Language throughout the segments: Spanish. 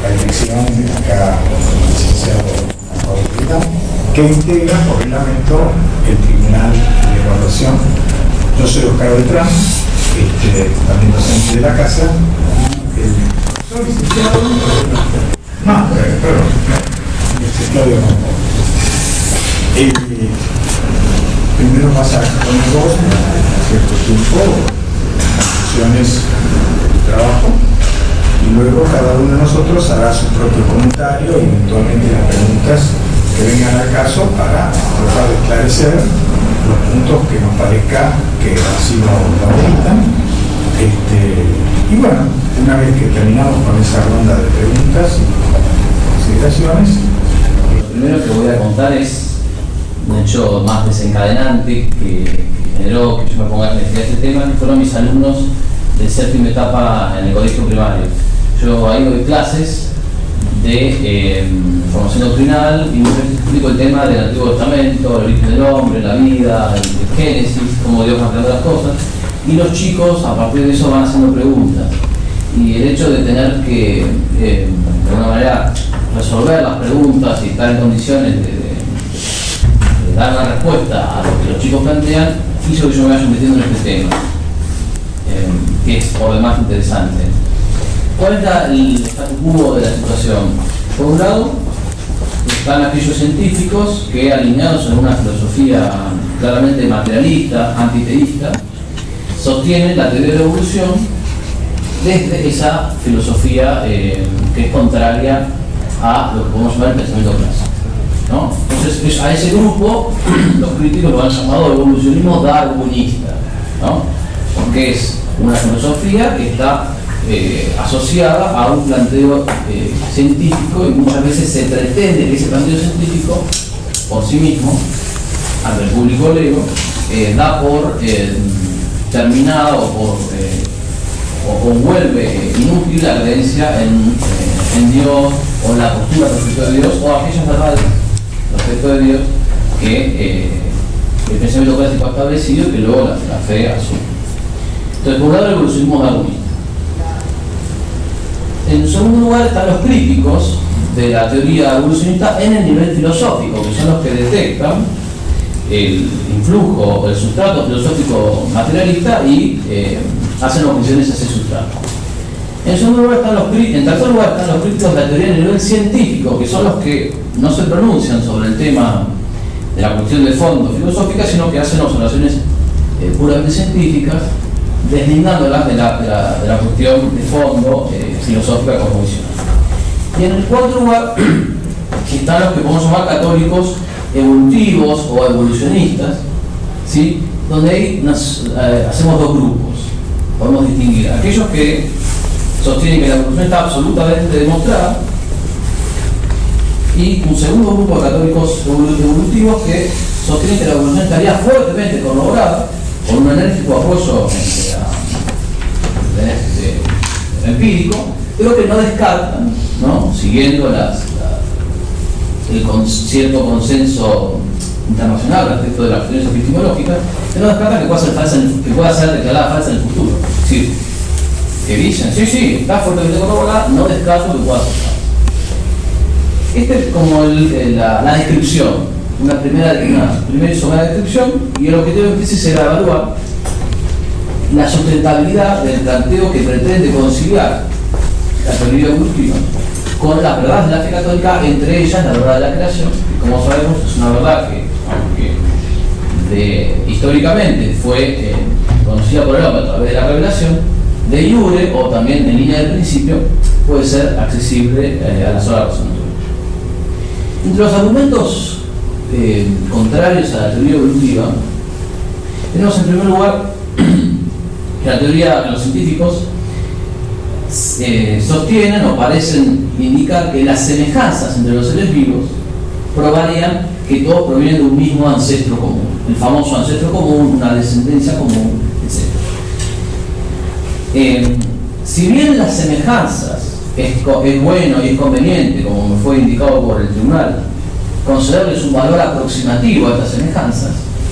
la dirección acá el licenciado Paulina, que integra por reglamento el Tribunal de Evaluación. Yo soy Oscar Beltrán, también docente de la casa. ¿Soy licenciado? No, perdón, licenciado no. Primero pasa con vos cierto tiempo, sesiones de trabajo, y luego cada uno de nosotros hará su propio comentario y eventualmente las preguntas que vengan al caso para tratar de esclarecer los puntos que nos parezca que así lo ameritan. Y bueno, una vez que terminamos con esa ronda de preguntas y consideraciones, lo primero que voy a contar es un hecho más desencadenante que generó que yo me ponga a investigar este tema, que fueron mis alumnos de séptima etapa en el colegio primario. Yo ahí doy clases de formación doctrinal y muchas veces explico el tema del Antiguo Testamento, el origen del hombre, la vida, el Génesis, cómo Dios va creando las cosas, y los chicos a partir de eso van haciendo preguntas. Y el hecho de tener que, de alguna manera, resolver las preguntas y estar en condiciones de dar una respuesta a lo que los chicos plantean, hizo que yo me vaya metiendo en este tema, que es por demás interesante. ¿Cuál es el status quo de la situación? Por un lado, están aquellos científicos que, alineados en una filosofía claramente materialista, antiteísta, sostienen la teoría de la evolución desde esa filosofía que es contraria a lo que podemos llamar el pensamiento clásico, ¿no? Entonces, a ese grupo los críticos lo han llamado evolucionismo darwinista, ¿no? Porque es una filosofía que está asociada a un planteo científico, y muchas veces se pretende que ese planteo científico por sí mismo, ante el público lego, da por terminada o vuelve inútil la creencia en Dios, o la postura respecto de Dios, o aquellas verdades respecto de Dios que el pensamiento clásico ha establecido y que luego la fe asume. Entonces, por un lado, el evolucionismo darwinista. En segundo lugar están los críticos de la teoría evolucionista en el nivel filosófico, que son los que detectan el influjo, el sustrato filosófico materialista y hacen objeciones a ese sustrato. En tercer lugar están los críticos de la teoría en el nivel científico, que son los que no se pronuncian sobre el tema de la cuestión de fondo filosófica, sino que hacen observaciones puramente científicas, deslindándolas de la cuestión de fondo filosófica cosmovisional. Y en el cuarto lugar están los que podemos llamar católicos evolutivos o evolucionistas, ¿sí? Donde ahí hacemos dos grupos. Podemos distinguir aquellos que sostienen que la evolución está absolutamente demostrada, y un segundo grupo de católicos evolutivos que sostienen que la evolución estaría fuertemente corroborada con un enérgico apoyo empírico, pero que no descartan, ¿no? Siguiendo el cierto consenso internacional respecto de las cuestiones epistemológicas, que no descartan que pueda ser declarada falsa en el futuro. Es decir, que dicen, sí, está fuertemente corroborada, no descarto que pueda ser falsa. Esta es como la descripción, una primera y somera descripción, y el objetivo de crisis será evaluar la sustentabilidad del planteo que pretende conciliar la teoría evolutiva con las verdades de la fe católica, entre ellas la verdad de la creación, que como sabemos es una verdad que, aunque históricamente fue conocida por el hombre a través de la revelación, de iure o también en línea del principio puede ser accesible a la sola razón natural. Entre los argumentos contrarios a la teoría evolutiva, tenemos en primer lugar que la teoría que los científicos sostienen o parecen indicar que las semejanzas entre los seres vivos probarían que todos provienen de un mismo ancestro común, el famoso ancestro común, una descendencia común, etc. Si bien las semejanzas es bueno y es conveniente, como me fue indicado por el tribunal, concederles un valor aproximativo a estas semejanzas,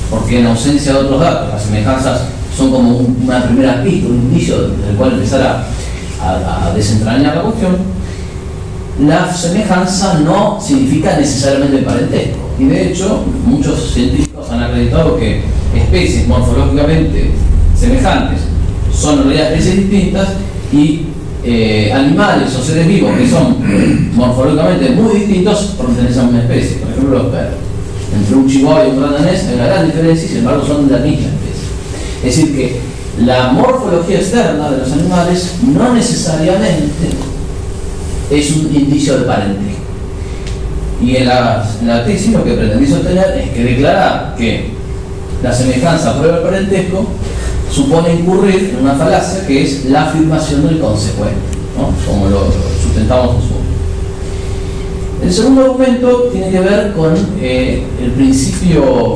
porque en ausencia de otros datos las semejanzas son como una primera pista, un indicio del cual empezar a desentrañar la cuestión. la semejanza no significa necesariamente el parentesco. Y de hecho, muchos científicos han acreditado que especies morfológicamente semejantes son en realidad especies distintas y animales o seres vivos que son morfológicamente muy distintos pertenecen a una especie. Por ejemplo, los perros. Entre un chihuahua y un gran danés hay una gran diferencia y sin embargo son de la misma especie. Es decir que la morfología externa de los animales no necesariamente es un indicio de parentesco. Y en la tesis lo que pretendí sostener es que declarar que la semejanza prueba el parentesco supone incurrir en una falacia que es la afirmación del consecuente, ¿no? Como lo sustentamos en su momento. El segundo argumento tiene que ver con el principio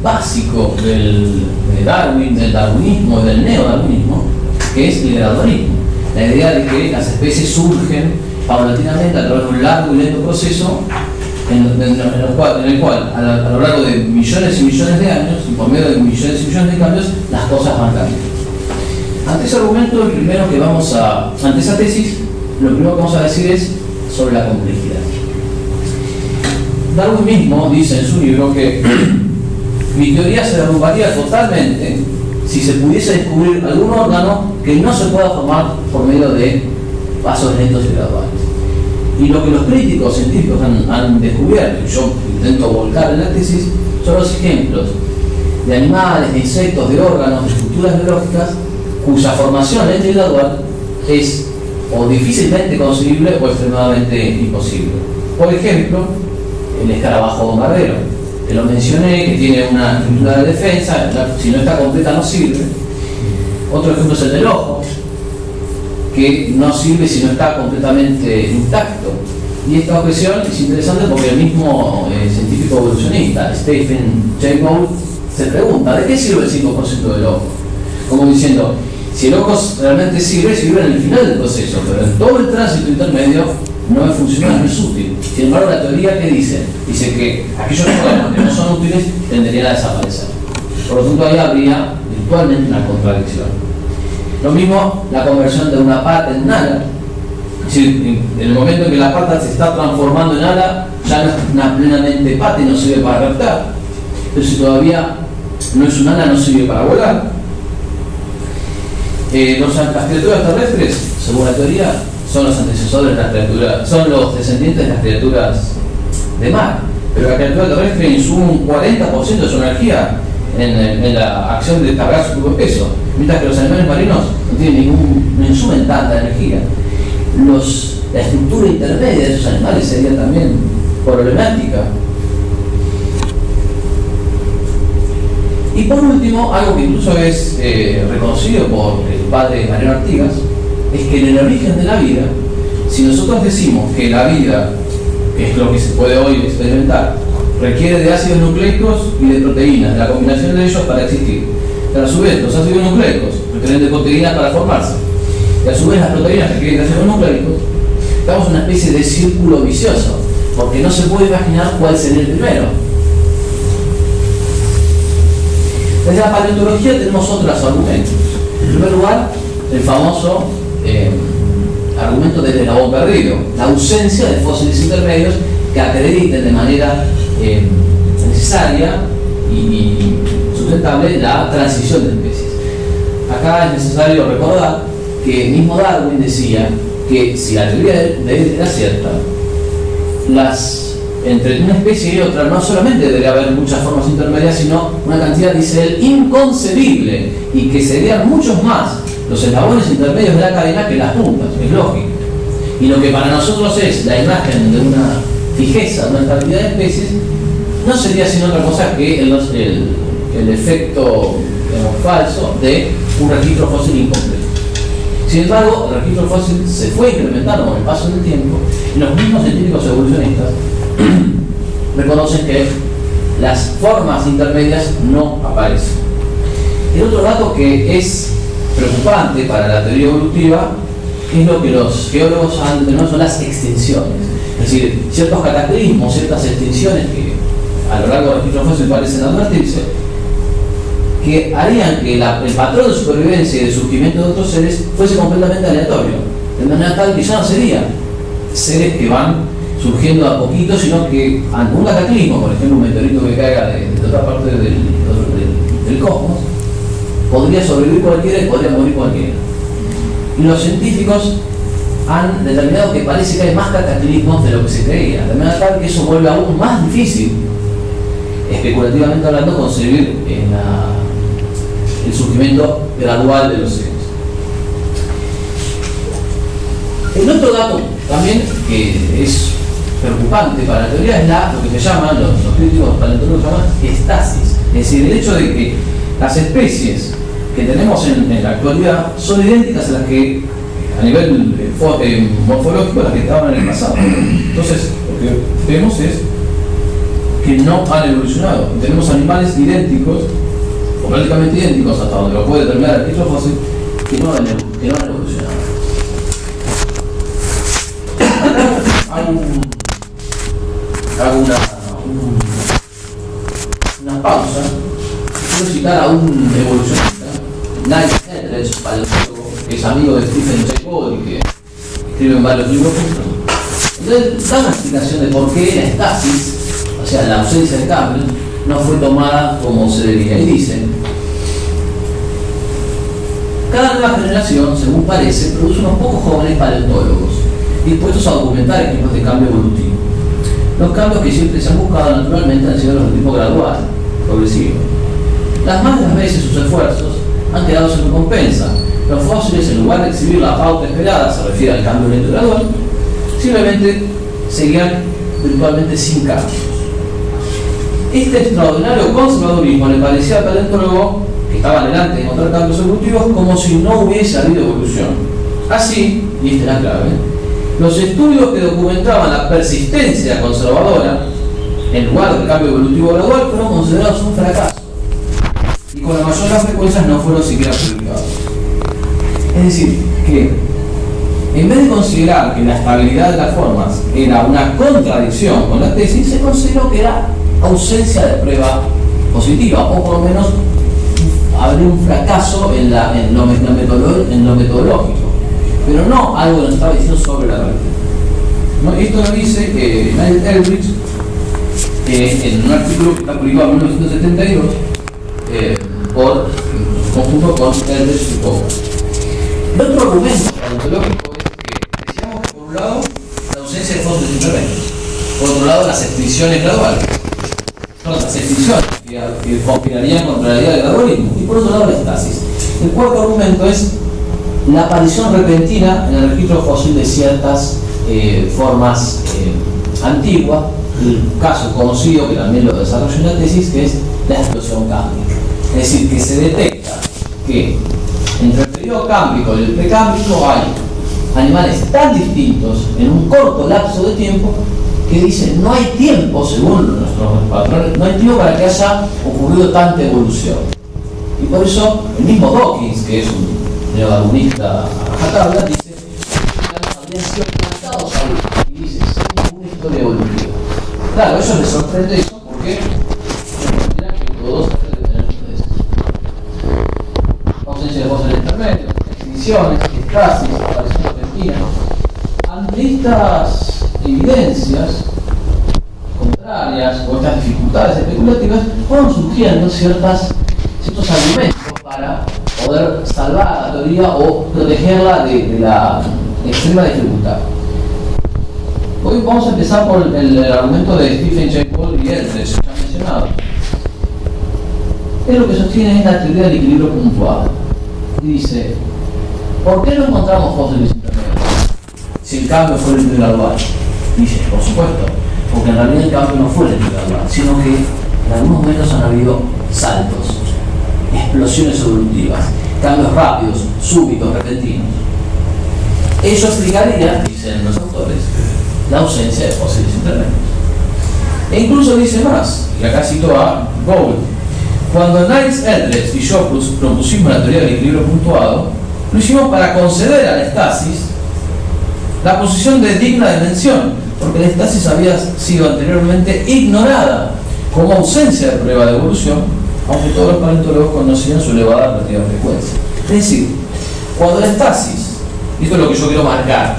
básico del darwinismo y del neodarwinismo, que es el gradualismo. La idea de que las especies surgen paulatinamente a través de un largo y lento proceso en el cual a lo largo de millones y millones de años y por medio de millones y millones de cambios las cosas van cambiando. Ante ese argumento, ante esa tesis, lo primero que vamos a decir es sobre la complejidad. Darwin mismo dice en su libro que mi teoría se derrumbaría totalmente si se pudiese descubrir algún órgano que no se pueda formar por medio de pasos lentos y graduales. Y lo que los críticos científicos han descubierto, y yo intento volcar en la tesis, son los ejemplos de animales, de insectos, de órganos, de estructuras biológicas cuya formación lenta y gradual es o difícilmente conseguible o extremadamente imposible. Por ejemplo, el escarabajo bombardero, que lo mencioné, que tiene una estructura de defensa, si no está completa no sirve. Otro ejemplo es el del ojo, que no sirve si no está completamente intacto. Y esta objeción es interesante porque el mismo científico evolucionista, Stephen Jay Gould, se pregunta, ¿de qué sirve el 5% del ojo? Como diciendo, si el ojo realmente sirve en el final del proceso, pero en todo el tránsito intermedio no es funcional, no es útil. Sin embargo, la teoría que dice que aquellos órganos que no son útiles tenderían a desaparecer. Por lo tanto, ahí habría virtualmente una contradicción. Lo mismo la conversión de una pata en un ala. Es decir, en el momento en que la pata se está transformando en ala, ya no es una plenamente pata y no sirve para reptar. Pero si todavía no es un ala, no sirve para volar. Las criaturas terrestres, según la teoría, son los antecesores de las criaturas, son los descendientes de las criaturas de mar. Pero la criatura terrestre insume un 40% de su energía en la acción de cargar su propio peso, mientras que los animales marinos no insumen tanta energía. La estructura intermedia de esos animales sería también problemática. Y por último, algo que incluso es reconocido por el padre Mariano Artigas, es que en el origen de la vida, si nosotros decimos que la vida, que es lo que se puede hoy experimentar, requiere de ácidos nucleicos y de proteínas, de la combinación de ellos para existir. Pero a su vez, los ácidos nucleicos requieren de proteínas para formarse. Y a su vez, las proteínas requieren de ácidos nucleicos. Estamos en una especie de círculo vicioso, porque no se puede imaginar cuál sería el primero. Desde la paleontología tenemos otros argumentos. En primer lugar, el famoso argumento del eslabón perdido, la ausencia de fósiles intermedios que acrediten de manera necesaria y sustentable la transición de especies. Acá es necesario recordar que mismo Darwin decía que si la teoría de él era cierta, entre una especie y otra no solamente debería haber muchas formas intermedias, sino una cantidad, dice él, inconcebible, y que serían muchos más los eslabones intermedios de la cadena que las puntas, es lógico. Y lo que para nosotros es la imagen de una fijeza, de una estabilidad de especies, no sería sino otra cosa que el efecto falso de un registro fósil incompleto. Sin embargo, el registro fósil se fue incrementando con el paso del tiempo y los mismos científicos evolucionistas reconocen que las formas intermedias no aparecen. El otro dato que es preocupante para la teoría evolutiva es lo que los geólogos han determinado son las extinciones. Es decir, ciertos cataclismos, ciertas extinciones que a lo largo del registro fósil parecen advertirse, que harían que el patrón de supervivencia y de surgimiento de otros seres fuese completamente aleatorio, de manera tal que ya no sería seres que van surgiendo a poquito, sino que ante un cataclismo, por ejemplo un meteorito que caiga de otra parte del cosmos, podría sobrevivir cualquiera y podría morir cualquiera. Y los científicos han determinado que parece que hay más cataclismos de lo que se creía, de manera tal que eso vuelve aún más difícil, especulativamente hablando, concebir el surgimiento gradual de los seres. El otro dato también que es preocupante para la teoría es lo que se llaman, los críticos paleontólogos llaman estasis, es decir, el hecho de que las especies que tenemos en la actualidad son idénticas a las que a nivel morfológico las que estaban en el pasado. Entonces, lo que vemos es que no han evolucionado. Tenemos animales idénticos, o prácticamente idénticos hasta donde lo puede determinar el registro fósil, que no han evolucionado. Hago una pausa. Quiero citar a un evolucionista, Niles Eldredge, paleontólogo, que es amigo de Stephen Jay Gould y que escribe en varios libros juntos. Entonces da una explicación de por qué la estasis, o sea, la ausencia de cambios, no fue tomada como se debía. Y dice: cada nueva generación, según parece, produce unos pocos jóvenes paleontólogos dispuestos a documentar ejemplos de cambio evolutivo. Los cambios que siempre se han buscado naturalmente han sido los de tipo gradual, progresivo. Las más de las veces sus esfuerzos han quedado sin recompensa. Los fósiles, en lugar de exhibir la pauta esperada, se refiere al cambio lento y gradual, simplemente seguían virtualmente sin cambios. Este extraordinario conservadurismo le parecía al paleontólogo, que estaba adelante de encontrar cambios evolutivos, como si no hubiese habido evolución. Así, y esta es la clave, los estudios que documentaban la persistencia conservadora, en lugar del cambio evolutivo gradual, fueron considerados un fracaso, y con la mayor de las frecuencias no fueron siquiera publicados. Es decir, que en vez de considerar que la estabilidad de las formas era una contradicción con la tesis, se consideró que era ausencia de prueba positiva, o por lo menos habría un fracaso en lo metodológico, pero no algo que nos estaba diciendo sobre la realidad. ¿No? Esto lo dice Niles Eldredge en un artículo que está publicado en 1972 conjunto con Eldredge y Power. El otro argumento paleontológico es que decíamos que, por un lado, la ausencia de fósiles intermedios, por otro lado, las extinciones graduales, las extinciones que conspirarían contra la idea del gradualismo, y por otro lado, la estasis. El cuarto argumento es la aparición repentina en el registro fósil de ciertas formas antiguas, el caso conocido que también lo desarrolla en la tesis, que es la explosión cámbrica. Es decir, que se detecta que entre el periodo cámbrico y el precámbrico hay animales tan distintos en un corto lapso de tiempo que dicen no hay tiempo, según nuestros patrones, no hay tiempo para que haya ocurrido tanta evolución. Y por eso el mismo Dawkins, que es un neodarwinista a tabla, dice que habrían sido plantados ahí, y dice sin ninguna historia evolutiva. Claro, a ellos les sorprende eso porque consideran que todos deben tener ustedes. Ausencia de fósiles intermedios, extinciones, estasis, aparición repentina. Ante estas evidencias contrarias o estas dificultades especulativas, fueron surgiendo ciertos argumentos para poder salvar a la teoría o protegerla de la extrema dificultad. Hoy vamos a empezar por el argumento de Stephen Jay Gould y Eldredge, ya mencionado. Es lo que sostiene es la teoría del equilibrio puntual. Y dice: ¿por qué no encontramos fósiles intermedios si el cambio fue el gradual? Dice, por supuesto, porque en realidad el cambio no fue el gradual, sino que en algunos momentos han habido saltos, explosiones evolutivas, cambios rápidos, súbitos, repentinos. Eso explicaría, dicen los autores, la ausencia de fósiles intermedios. E incluso dice más, y acá cito a Gould: cuando Niles Eldredge y yo propusimos la teoría del equilibrio puntuado, lo hicimos para conceder a la estasis la posición de digna de mención, porque la estasis había sido anteriormente ignorada como ausencia de prueba de evolución, aunque todos los paleontólogos conocían su elevada relativa frecuencia. Es decir, cuando la estasis, y esto es lo que yo quiero marcar,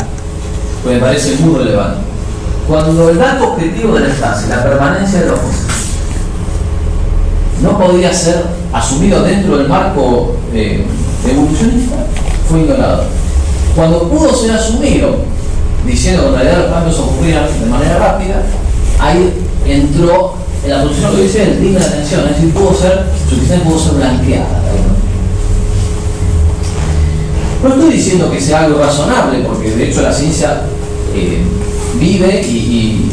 pues me parece muy relevante. Cuando el dato objetivo de la estancia, la permanencia de los fósiles, no podía ser asumido dentro del marco evolucionista, fue ignorado. Cuando pudo ser asumido, diciendo que en realidad los cambios ocurrían de manera rápida, ahí entró en la solución que dice el digno de atención, es decir, su existencia pudo ser blanqueada. No estoy diciendo que sea algo razonable, porque de hecho la ciencia vive y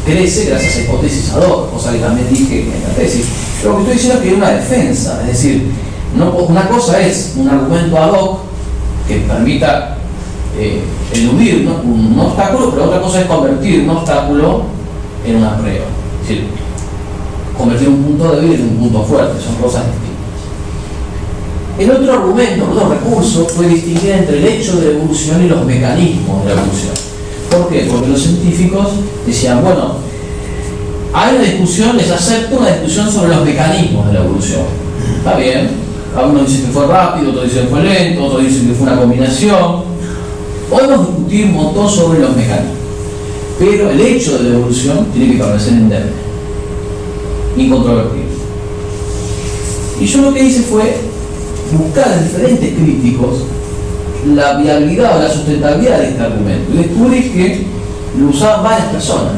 crece gracias a hipótesis ad hoc, cosa que también dije en la tesis. Pero lo que estoy diciendo es que hay una defensa, es decir, una cosa es un argumento ad hoc que permita eludir un obstáculo, pero otra cosa es convertir un obstáculo en una prueba. Es decir, convertir un punto débil en un punto fuerte, son cosas distintas. El otro argumento, el otro recurso fue distinguir entre el hecho de la evolución y los mecanismos de la evolución. ¿Por qué? Porque los científicos decían, bueno, hay una discusión, les acepto una discusión sobre los mecanismos de la evolución. Está bien, algunos dicen que fue rápido, otros dicen que fue lento, otros dicen que fue una combinación. Podemos discutir un montón sobre los mecanismos, pero el hecho de la evolución tiene que permanecer endeble, incontrovertible. Y yo lo que hice fue buscar en diferentes críticos la viabilidad o la sustentabilidad de este argumento. Y descubrí que lo usaban varias personas.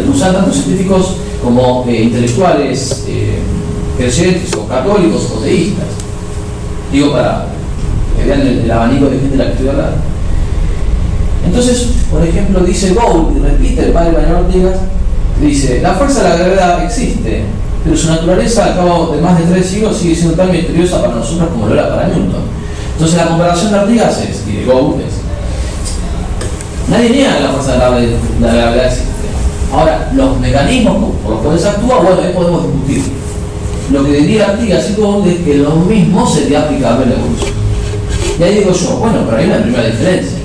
Lo usaban tanto científicos como intelectuales creyentes o católicos o teístas. Digo, para que vean el abanico de gente de la que estoy hablando. Entonces, por ejemplo, dice Gould, y repite el padre Manuel Ortega, dice: la fuerza de la gravedad existe, pero su naturaleza al cabo de más de 3 siglos sigue siendo tan misteriosa para nosotros como lo era para Newton. Entonces la comparación de Artigas y de Gould es: nadie niega que la fuerza de la gravedad existe. Ahora, los mecanismos por los cuales actúa, bueno, ahí podemos discutir. Lo que diría Artigas y Gould es que lo mismo sería aplicable a la evolución. Y ahí digo yo, bueno, pero hay una primera diferencia.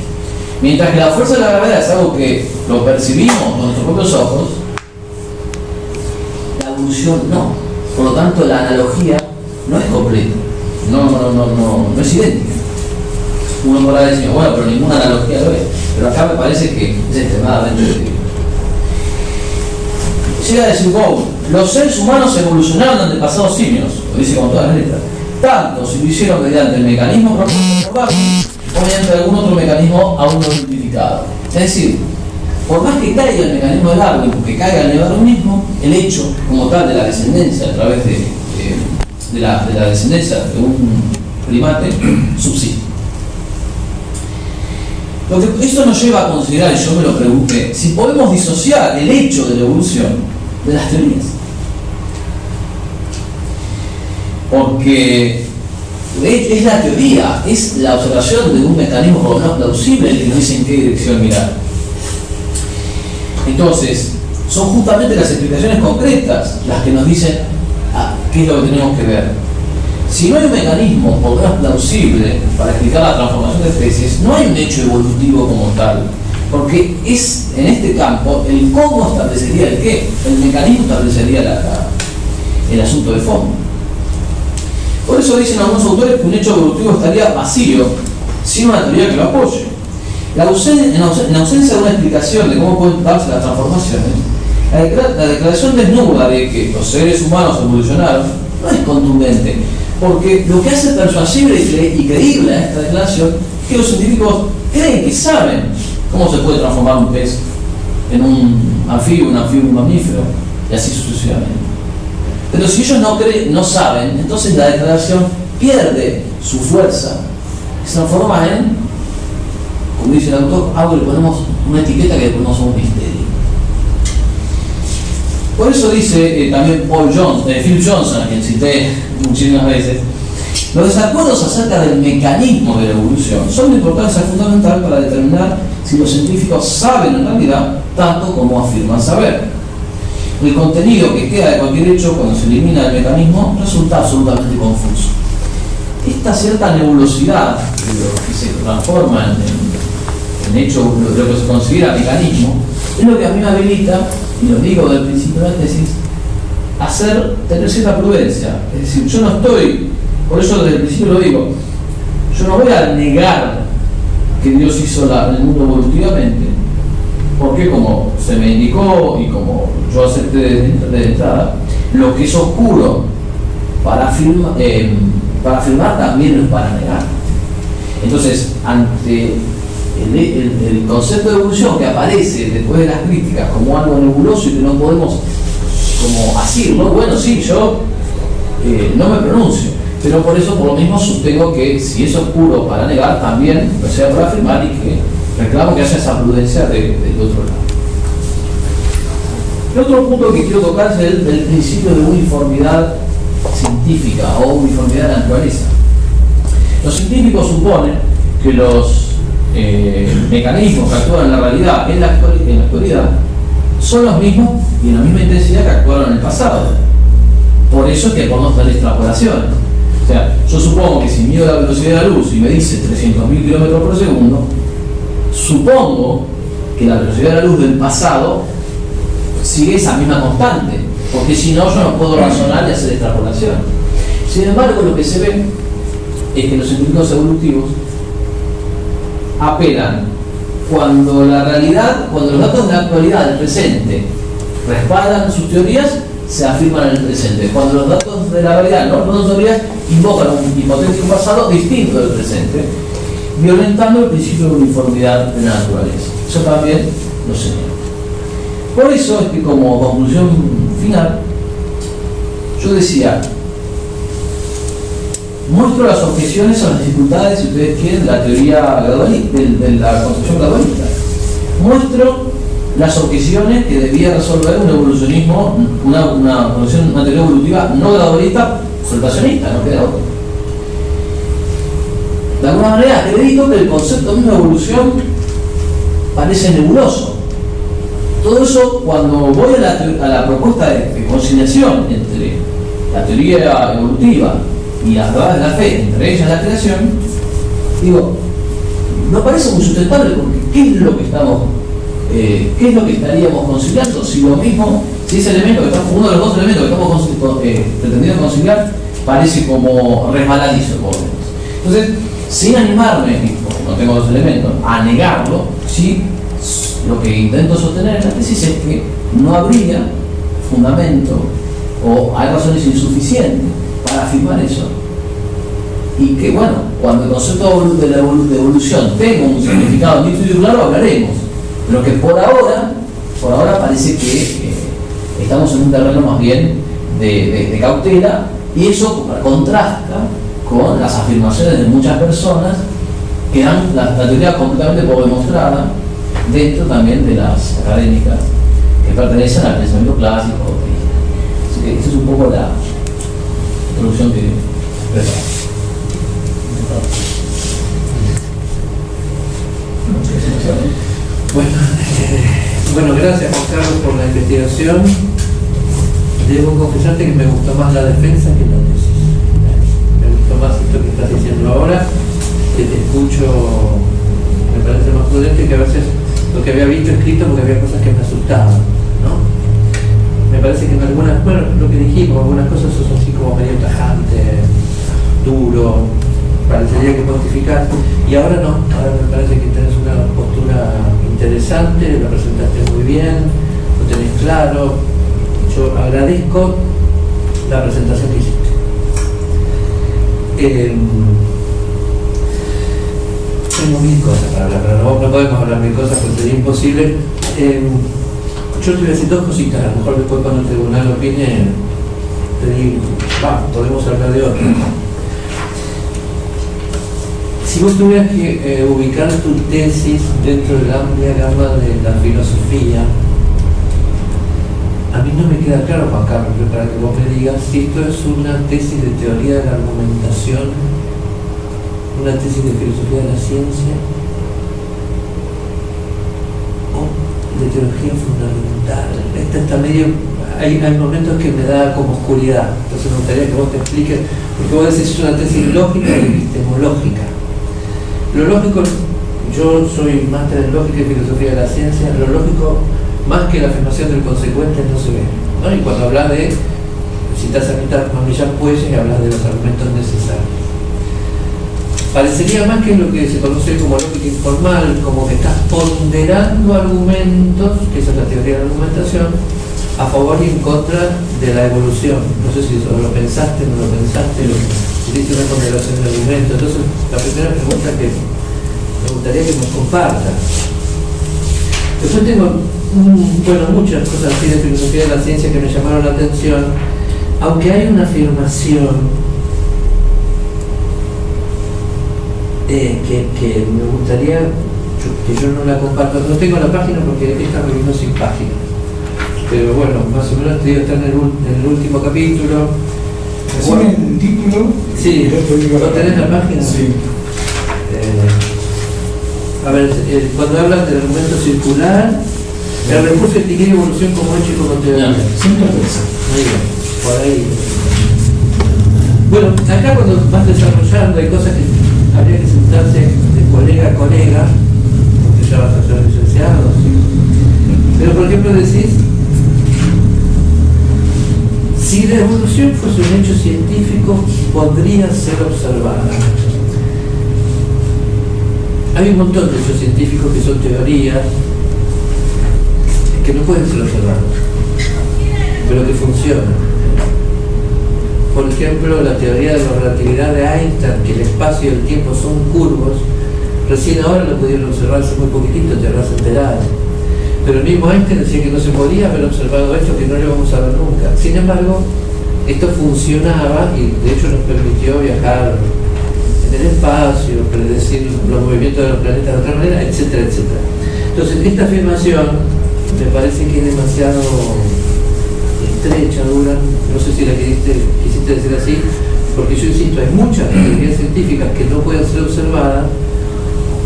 Mientras que la fuerza de la gravedad es algo que lo percibimos con nuestros propios ojos, la evolución no. Por lo tanto, la analogía no es completa. No es idéntica. Uno podrá decir, bueno, pero ninguna analogía lo es. Pero acá me parece que es extremadamente idéntica. Llega a decir Gould: los seres humanos evolucionaron ante pasados simios, lo dice con todas las letras, tanto si lo hicieron mediante el mecanismo propuesto por Darwin o mediante algún otro mecanismo aún no identificado. Es decir, por más que caiga el mecanismo de Darwin, porque caiga el neodarwinismo, el hecho como tal de la descendencia a través de la descendencia de un primate subsiste. Esto nos lleva a considerar, y yo me lo pregunté, si podemos disociar el hecho de la evolución de las teorías. Porque es la teoría, es la observación de un mecanismo no plausible el que nos dice en qué dirección mirar. Entonces, son justamente las explicaciones concretas las que nos dicen qué es lo que tenemos que ver. Si no hay un mecanismo por lo menos plausible para explicar la transformación de especies, no hay un hecho evolutivo como tal, porque es en este campo el cómo establecería el qué, el mecanismo establecería el asunto de fondo. Por eso dicen algunos autores que un hecho evolutivo estaría vacío, sin una teoría que lo apoye. En ausencia de una explicación de cómo pueden darse las transformaciones, la declaración desnuda de que los seres humanos evolucionaron no es contundente, porque lo que hace persuasible y creíble a esta declaración es que los científicos creen que saben cómo se puede transformar un pez en un anfibio, un mamífero, y así sucesivamente. Pero si ellos no saben, entonces la declaración pierde su fuerza, se transforma en, como dice el autor, algo le ponemos una etiqueta que le ponemos a un misterio. Por eso dice también Phil Johnson, a quien cité muchísimas veces, los desacuerdos acerca del mecanismo de la evolución son de importancia fundamental para determinar si los científicos saben en realidad tanto como afirman saber. El contenido que queda de cualquier hecho cuando se elimina el mecanismo resulta absolutamente confuso. Esta cierta nebulosidad que se transforma en hecho, lo que se considera mecanismo, es lo que a mí me habilita, y lo digo del principio de la tesis, tener cierta prudencia. Es decir, yo no estoy, por eso desde el principio lo digo, yo no voy a negar que Dios hizo el mundo evolutivamente, porque como se me indicó y como yo acepté de entrada, lo que es oscuro para afirmar también es para negar. Entonces, ante el concepto de evolución que aparece después de las críticas como algo nebuloso y que no podemos como asirlo, bueno, sí, yo no me pronuncio, pero por eso, por lo mismo, sostengo que si es oscuro para negar, también lo sea para afirmar, y que reclamo que haya esa prudencia del otro lado. El otro punto que quiero tocar es el principio de uniformidad científica o uniformidad de la naturaleza. Los científicos suponen que los mecanismos que actúan en la realidad en la actualidad son los mismos y en la misma intensidad que actuaron en el pasado. Por eso es que podemos hacer extrapolaciones. O sea, yo supongo que si mido la velocidad de la luz y me dice 300.000 km por segundo, supongo que la velocidad de la luz del pasado sigue esa misma constante, porque si no, yo no puedo razonar y hacer extrapolación. Sin embargo, lo que se ve es que los científicos evolutivos apelan cuando los datos de la actualidad del presente respaldan sus teorías, se afirman en el presente. Cuando los datos de la realidad no son teorías, invocan un hipotético pasado distinto del presente, violentando el principio de uniformidad de la naturaleza. Eso también lo señalo. Por eso es que, como conclusión final, yo decía, muestro las objeciones o las dificultades, si ustedes quieren, de la teoría gradualista, de la construcción gradualista. Muestro las objeciones que debía resolver un evolucionismo, una teoría evolutiva no gradualista, observacionista, no queda otro. De alguna manera, acredito que el concepto mismo de evolución parece nebuloso. Todo eso, cuando voy a la propuesta de conciliación entre la teoría evolutiva y las verdades de la fe, entre ellas la creación, digo, no parece muy sustentable, porque ¿qué es lo que estaríamos conciliando? Si lo mismo, si ese elemento uno de los dos elementos que estamos pretendiendo conciliar parece como resbaladizo, por lo menos. Entonces, sin animarme, porque no tengo los elementos, a negarlo, sí, lo que intento sostener en la tesis es que no habría fundamento o hay razones insuficientes para afirmar eso, y que, bueno, cuando el concepto de evolución tenga un significado nítido y claro, hablaremos, pero que por ahora parece que estamos en un terreno más bien de cautela, y eso contrasta con las afirmaciones de muchas personas que dan la teoría completamente por demostrada dentro también de las académicas que pertenecen al pensamiento clásico. Así que esa es un poco la introducción que preparamos. Bueno, gracias Juan Carlos por la investigación. Debo confesarte que me gustó más la defensa que la tesis. Me gustó más esto que estás diciendo ahora, que te escucho, me parece más prudente que a veces lo que había visto escrito, porque había cosas que me asustaban, ¿no? Me parece que en algunas, bueno, lo que dijimos, algunas cosas son así como medio tajante, duro, parecería que pontificar, y ahora no, ahora me parece que tenés una postura interesante, la presentaste muy bien, lo tenés claro. Yo agradezco la presentación que hiciste. Tengo mil cosas para hablar, pero no podemos hablar mil cosas porque sería imposible. Yo te voy a decir dos cositas, a lo mejor después cuando el tribunal opine, te digo, podemos hablar de otro. Si vos tuvieras que ubicar tu tesis dentro de la amplia gama de la filosofía, a mí no me queda claro, Juan Carlos, pero para que vos me digas si esto es una tesis de teoría de la argumentación, una tesis de filosofía de la ciencia o de teología fundamental. Esta está medio, hay momentos que me da como oscuridad, entonces me gustaría que vos te expliques, porque vos decís es una tesis lógica y epistemológica. Lo lógico, yo soy máster en lógica y filosofía de la ciencia, lo lógico, más que la afirmación del consecuente, no se ve, ¿no? Y cuando hablas de, citas a Millán Puelles y hablas de los argumentos necesarios. Parecería más que lo que se conoce como lógica informal, como que estás ponderando argumentos, que esa es la teoría de la argumentación, a favor y en contra de la evolución. No sé si eso lo pensaste, no lo pensaste, hiciste una ponderación de argumentos. Entonces, la primera pregunta que me gustaría que nos compartas. Después tengo muchas cosas así de filosofía de la ciencia que me llamaron la atención, aunque hay una afirmación que me gustaría, que yo no la comparto, no tengo la página porque esta reunión sin página, pero bueno, más o menos te digo, está en el último capítulo. Bueno, el título. Sí, ¿no tenés la página? Sí. A ver, cuando hablan del argumento circular, el recurso de distinguir evolución como hecho y como teoría. Siempre pensé. Muy bien, por ahí. Bueno, acá cuando vas desarrollando hay cosas que habría que sentarse de colega a colega, porque ya vas a ser licenciado, ¿sí? Pero por ejemplo decís, si la evolución fuese un hecho científico, podría ser observada. Hay un montón de hechos científicos que son teorías que no pueden ser observados, pero que funcionan. Por ejemplo, la teoría de la relatividad de Einstein, que el espacio y el tiempo son curvos, recién ahora lo pudieron observar hace muy poquitito, te habrás enterado. Pero el mismo Einstein decía que no se podía haber observado esto, que no lo vamos a ver nunca. Sin embargo, esto funcionaba y de hecho nos permitió viajar en el espacio, predecir los movimientos de los planetas de otra manera, etcétera, etcétera. Entonces, esta afirmación me parece que es demasiado estrecha, dura, no sé si la quisiste decir así, porque yo insisto, hay muchas teorías científicas que no pueden ser observadas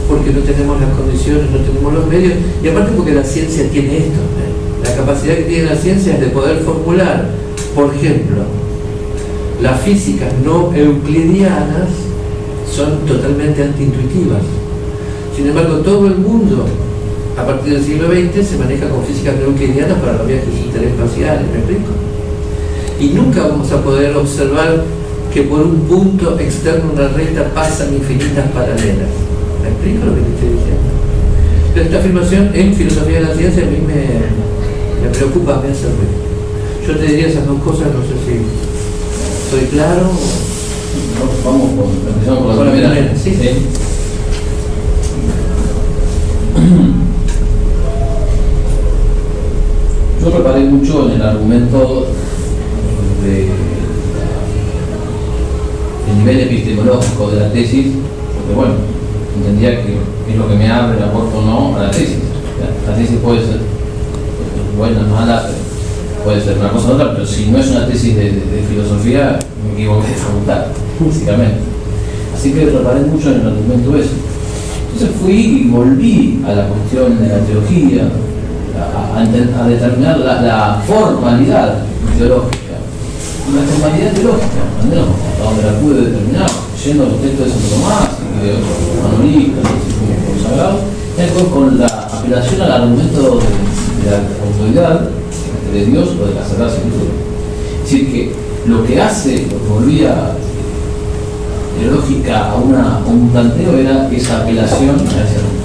porque no tenemos las condiciones, no tenemos los medios, y aparte porque la ciencia tiene esto, la capacidad que tiene la ciencia es de poder formular, por ejemplo, las físicas no euclidianas son totalmente antiintuitivas. Sin embargo, todo el mundo a partir del siglo XX se maneja con físicas no euclidianas para los viajes interespaciales, ¿me explico? Y nunca vamos a poder observar que por un punto externo de una recta pasan infinitas paralelas. ¿Me explico lo que te estoy diciendo? Pero esta afirmación en filosofía de la ciencia a mí me preocupa, me hace ruido. Yo te diría esas dos cosas, no sé si soy claro. Empezamos por la primera. Sí. Yo reparé mucho en el argumento del nivel epistemológico de la tesis, porque bueno, entendía que es lo que me abre, aporto o no a la tesis. La tesis puede ser buena, mala, puede ser una cosa u otra, pero si no es una tesis de filosofía, me equivoqué de facultad, básicamente. Así que reparé mucho en el argumento eso. Entonces fui y volví a la cuestión de la teología, a determinar la formalidad teológica. Y la formalidad teológica, al menos hasta donde la pude determinar, leyendo los textos de Santo Tomás y de otros manolistas y consagrados, fue con la apelación al argumento de la autoridad de Dios o de la Sagrada Escritura. Es decir, que lo que hace, lo que volvía teológica a un planteo era esa apelación a ese argumento.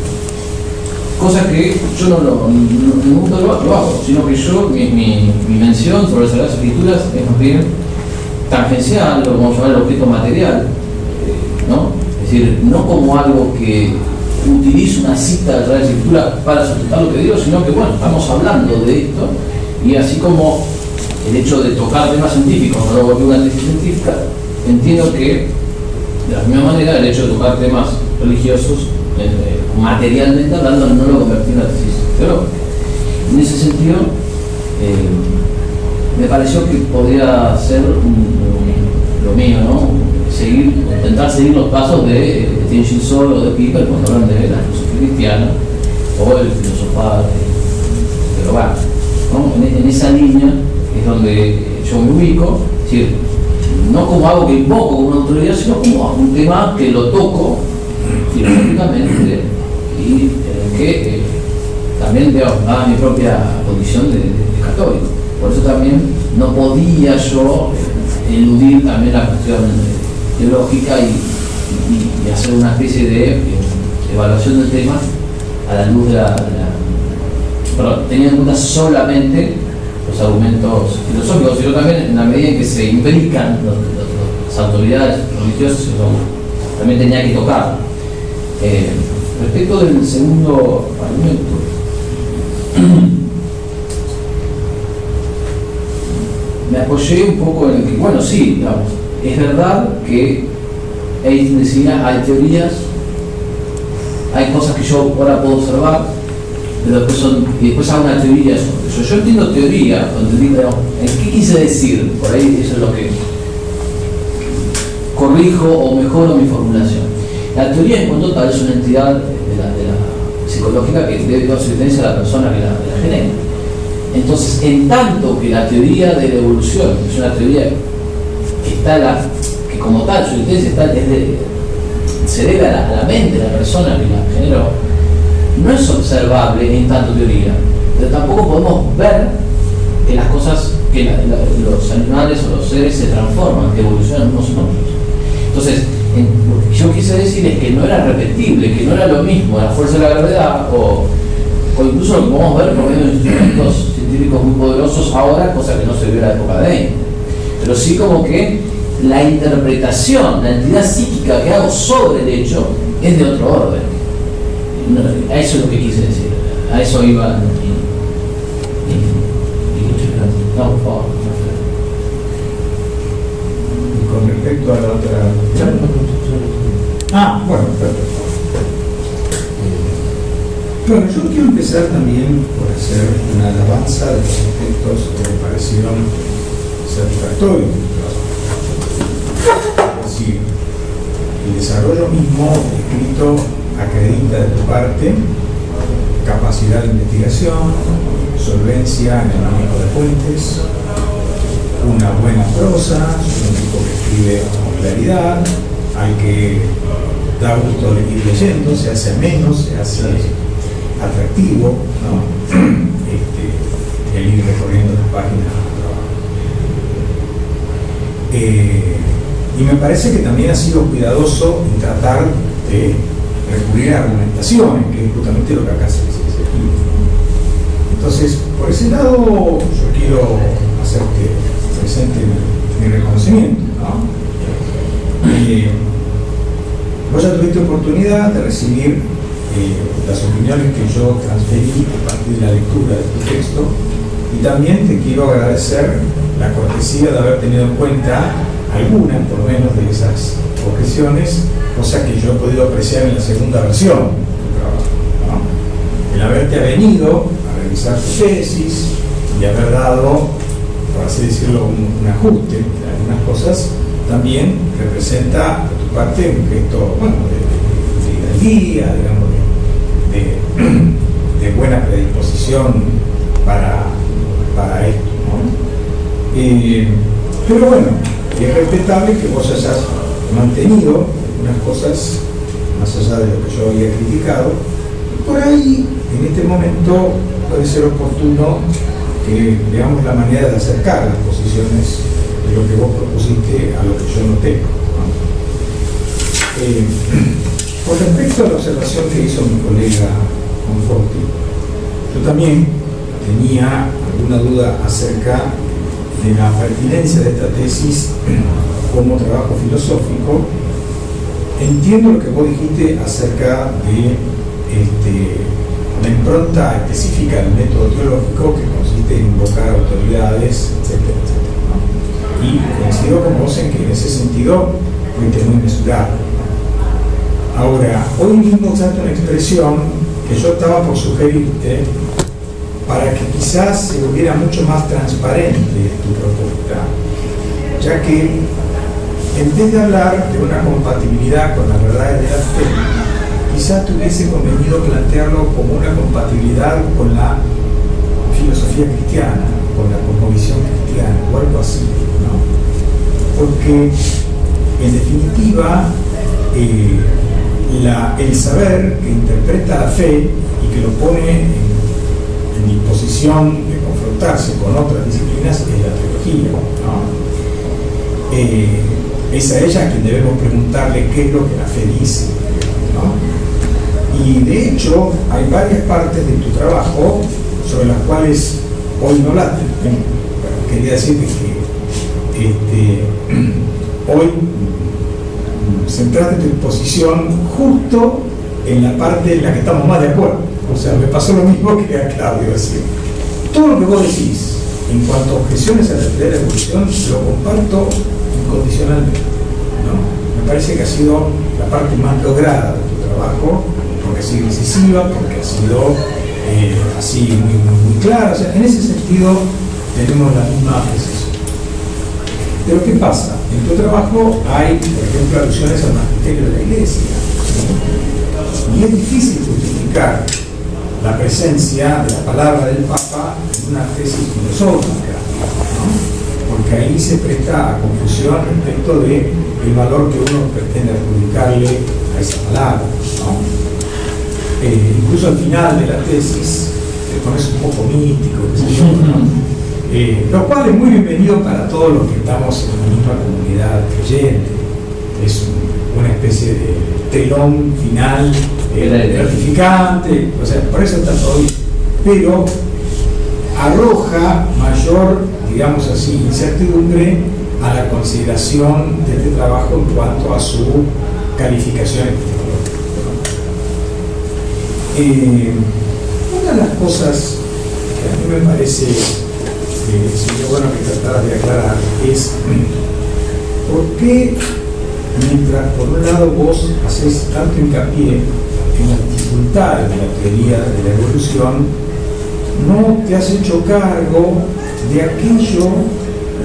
Cosa que yo nunca lo hago, sino que yo, mi mención sobre las Sagradas Escrituras es más bien tangencial, lo vamos a llamar el objeto material, ¿no? Es decir, no como algo que utilice una cita de la Sagrada Escritura para sustentar lo que digo, sino que, bueno, estamos hablando de esto, y así como el hecho de tocar temas científicos no lo volvió una tesis científica, entiendo que, de la misma manera, el hecho de tocar temas religiosos, materialmente hablando, no lo convertí en una tesis teológica. En ese sentido, me pareció que podría ser lo mío, ¿no? Intentar seguir los pasos de Tenzin Sol o de Piper cuando hablan de la filosofía cristiana o el filosofar del hogar, ¿no? En esa línea es donde yo me ubico, es decir, no como algo que invoco como una autoridad, sino como un tema que lo toco filosóficamente y que también daba mi propia condición de católico. Por eso también no podía yo eludir también la cuestión teológica y y hacer una especie de evaluación del tema a la luz perdón, teniendo en cuenta solamente los argumentos filosóficos, sino también en la medida en que se imbrican las autoridades religiosas, también tenía que tocar. Respecto del segundo argumento, me apoyé un poco en que, bueno, sí, digamos, es verdad que Einstein decía, hay teorías, hay cosas que yo ahora puedo observar, pero después hago una teoría sobre eso. Yo entiendo teoría, ¿en qué quise decir? Por ahí eso es lo que corrijo o mejoro mi formulación. La teoría en cuanto tal es una entidad de la psicológica que debe dar su existencia a la persona que la genera. Entonces, en tanto que la teoría de la evolución es una teoría que está que como tal su existencia se debe a la mente de la persona que la generó, no es observable en tanto teoría, pero tampoco podemos ver que las cosas, que los animales o los seres se transforman, que evolucionan unos en otros. Entonces, lo que yo quise decir es que no era repetible, que no era lo mismo la fuerza de la gravedad o incluso lo que podemos ver por medio de instrumentos científicos muy poderosos ahora, cosa que no se vio en la época de Einstein. Pero sí como que la interpretación, la entidad psíquica que hago sobre el hecho es de otro orden. A eso es lo que quise decir, a eso iba. No, por favor. Y con respecto a la otra. Bueno, perfecto. Bueno, yo quiero empezar también por hacer una alabanza de los aspectos que me parecieron satisfactorios. Es decir, el desarrollo mismo escrito acredita de tu parte capacidad de investigación, solvencia en el manejo de fuentes, una buena prosa, un tipo que escribe con claridad, al que da gusto de ir leyendo, se hace ameno, se hace atractivo, ¿no? El ir recorriendo las páginas. Y me parece que también ha sido cuidadoso en tratar de recurrir a argumentaciones, que es justamente lo que acá se dice. Entonces, por ese lado, yo quiero hacerte presente mi reconocimiento, ¿no? Vos ya tuviste oportunidad de recibir las opiniones que yo transferí a partir de la lectura de tu texto, y también te quiero agradecer la cortesía de haber tenido en cuenta algunas, por lo menos, de esas objeciones, cosa que yo he podido apreciar en la segunda versión del trabajo, ¿no? El haberte avenido a revisar tu tesis y haber dado, por así decirlo, un ajuste de algunas cosas, también representa de tu parte un gesto, bueno, de guía, digamos, de buena predisposición para esto, ¿no? Pero bueno, es respetable que vos hayas mantenido algunas cosas más allá de lo que yo había criticado. Por ahí, en este momento, puede ser oportuno que veamos la manera de acercar las posiciones de lo que vos propusiste a lo que yo noté, ¿no? Con respecto a la observación que hizo mi colega Conforti, yo también tenía alguna duda acerca de la pertinencia de esta tesis como trabajo filosófico. Entiendo lo que vos dijiste acerca de la impronta específica del método teológico, que consiste en invocar autoridades, etcétera, etcétera, ¿no? Y coincido con vos en que en ese sentido fuiste muy mesurado. Ahora, hoy mismo usaste una expresión que yo estaba por sugerirte para que quizás se volviera mucho más transparente tu propuesta, ya que en vez de hablar de una compatibilidad con las verdades de la fe, quizás te hubiese convenido plantearlo como una compatibilidad con la filosofía cristiana, con la cosmovisión cristiana, o algo así, ¿no? Porque, en definitiva, el saber que interpreta la fe y que lo pone en disposición de confrontarse con otras disciplinas es la teología, ¿no? es a ella a quien debemos preguntarle qué es lo que la fe dice, ¿no? Y de hecho hay varias partes de tu trabajo sobre las cuales hoy no hablaste. Quería decirte que hoy centraste tu exposición justo en la parte en la que estamos más de acuerdo. O sea, me pasó lo mismo que a Claudio decía. Todo lo que vos decís en cuanto a objeciones a la teoría de la evolución lo comparto incondicionalmente, ¿no? Me parece que ha sido la parte más lograda de tu trabajo, porque ha sido decisiva, porque ha sido así muy clara. O sea, en ese sentido tenemos la misma apreciación. Pero ¿qué pasa? En tu trabajo hay, por ejemplo, alusiones al magisterio de la Iglesia, ¿no? Y es difícil justificar la presencia de la palabra del Papa en una tesis filosófica, ¿no? Porque ahí se presta a confusión respecto del valor que uno pretende adjudicarle a esa palabra, ¿no? Incluso al final de la tesis te pones un poco místico, qué sé yo, ¿no? Lo cual es muy bienvenido para todos los que estamos en la misma comunidad creyente. Es una especie de telón final gratificante, o sea, por eso está todo bien. Pero arroja mayor, digamos así, incertidumbre a la consideración de este trabajo en cuanto a su calificación epistemológica. Una de las cosas que a mí me parece sería bueno que trataras de aclarar es por qué, mientras por un lado vos haces tanto hincapié en las dificultades de la teoría de la evolución, no te has hecho cargo de aquello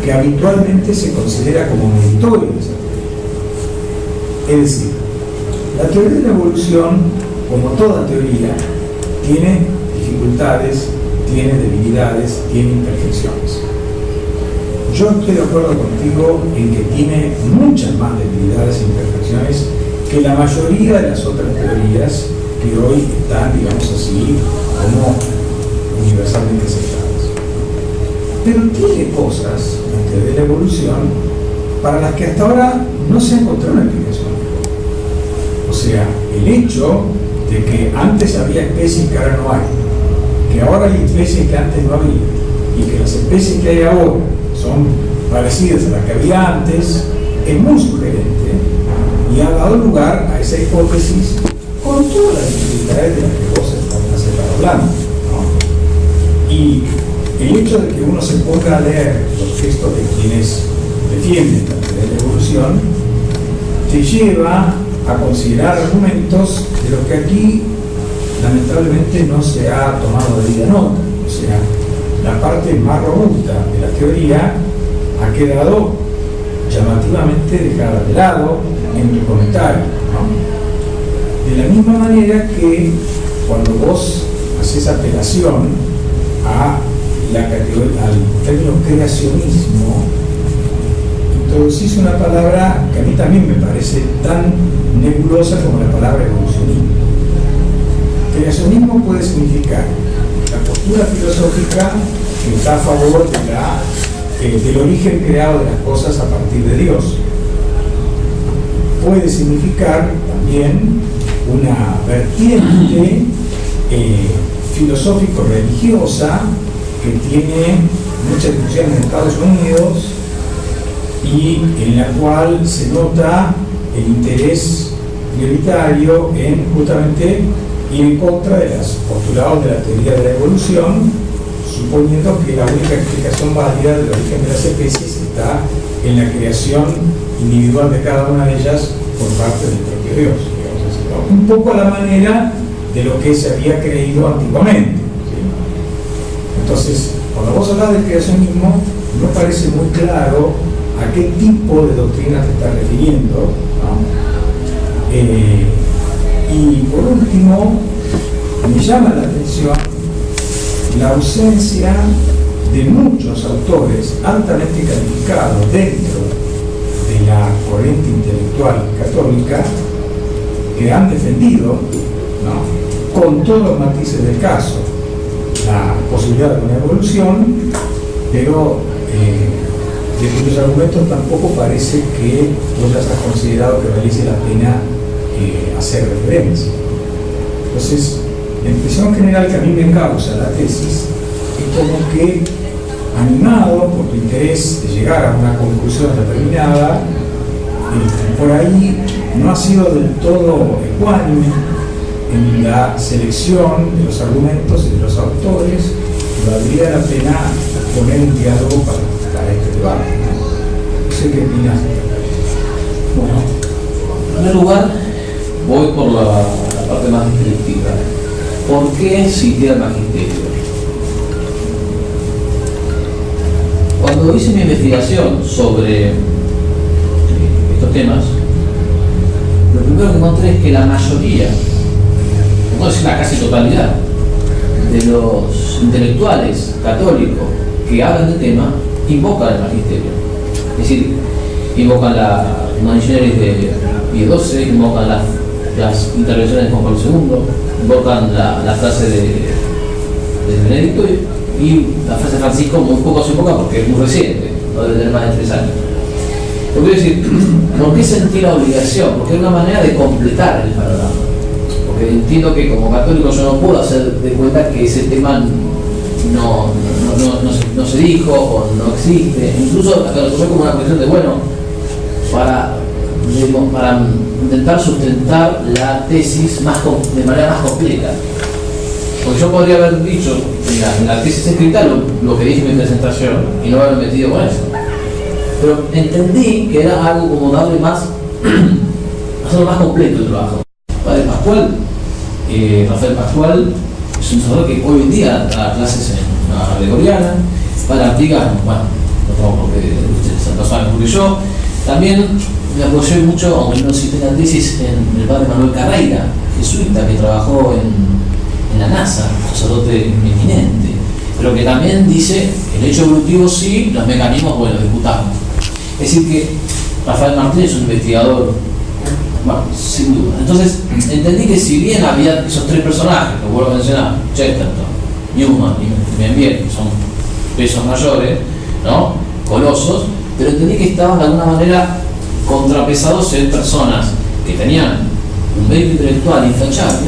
que habitualmente se considera como meritorio de esa teoría. Es decir, la teoría de la evolución, como toda teoría, tiene dificultades, tiene debilidades, tiene imperfecciones. Yo estoy de acuerdo contigo en que tiene muchas más debilidades e imperfecciones que la mayoría de las otras teorías que hoy están, digamos así, como universalmente aceptadas. Pero tiene cosas, la teoría de la evolución, para las que hasta ahora no se ha encontrado una explicación. O sea, el hecho de que antes había especies que ahora no hay, que ahora hay especies que antes no había, y que las especies que hay ahora son parecidas a las que había antes, es muy sugerente y ha dado lugar a esa hipótesis con todas las dificultades de las que vos estás hablando, ¿no? Y el hecho de que uno se ponga a leer los textos de quienes defienden la teoría de la evolución te lleva a considerar argumentos de los que aquí lamentablemente no se ha tomado debida nota. O sea, la parte más robusta de la teoría ha quedado llamativamente dejada de lado en tu comentario, ¿no? De la misma manera que cuando vos haces apelación a la categoría, al término creacionismo, introducís una palabra que a mí también me parece tan nebulosa como la palabra evolucionismo. Creacionismo puede significar la postura filosófica que está a favor del origen creado de las cosas a partir de Dios. Puede significar también una vertiente filosófico-religiosa que tiene mucha discusión en Estados Unidos y en la cual se nota el interés prioritario en justamente ir en contra de los postulados de la teoría de la evolución, suponiendo que la única explicación válida del origen de las especies está en la creación individual de cada una de ellas por parte del propio Dios, digamos así, ¿no? Un poco a la manera de lo que se había creído antiguamente, ¿sí? Entonces, cuando vos hablas del creacionismo, no parece muy claro a qué tipo de doctrina te estás refiriendo, ¿no? Y por último, me llama la atención la ausencia de muchos autores altamente calificados dentro de la corriente intelectual católica que han defendido, ¿no?, con todos los matices del caso, la posibilidad de una evolución, pero de cuyos argumentos tampoco parece que vos ya has considerado que realice la pena hacer referencia. Entonces, la impresión general que a mí me causa la tesis es como que, animado por tu interés de llegar a una conclusión determinada, por ahí no ha sido del todo ecuánime en la selección de los argumentos y de los autores. Valdría la pena poner un diálogo para este debate. No sé qué opinas. Bueno, en primer lugar, voy por la parte más descriptiva. ¿Por qué cité al magisterio? Cuando hice mi investigación sobre estos temas, lo primero que encontré es que la mayoría, no decir la casi totalidad, de los intelectuales católicos que hablan del tema invocan el magisterio. Es decir, invocan la Manicieres de Pío XII, invocan las intervenciones de Juan Pablo II, invocan la frase de Benedicto y la frase de Francisco muy poco se invoca porque es muy reciente, no debe tener más de 3 años. Lo quiero decir, ¿por qué sentí la obligación? Porque es una manera de completar el panorama. Porque entiendo que como católico yo no puedo hacer de cuenta que ese tema no se dijo o no existe. Incluso hasta lo tomé como una cuestión de, bueno, para intentar sustentar la tesis de manera más completa. Porque yo podría haber dicho en la tesis escrita lo que dije en mi presentación y no haberme metido con eso. Pero entendí que era algo como darle hacerlo más completo el trabajo. Padre Pascual, Rafael Pascual, es un sacerdote que hoy en día da clases en la Gregoriana, para aplicar, bueno, no tengo por qué ustedes lo saben, porque yo también me apoyé mucho, aunque no cité la tesis, en el padre Manuel Carreira, jesuita, que trabajó en la NASA, un sacerdote eminente, pero que también dice el hecho evolutivo sí, los mecanismos, bueno, discutamos. Es decir que Rafael Martínez es un investigador, bueno, sin duda. Entonces entendí que si bien había esos 3 personajes, que vuelvo a mencionar, Chesterton, Newman y Membiel, que son pesos mayores, ¿no? Colosos, pero entendí que estaban de alguna manera contrapesados en personas que tenían un mérito intelectual intachable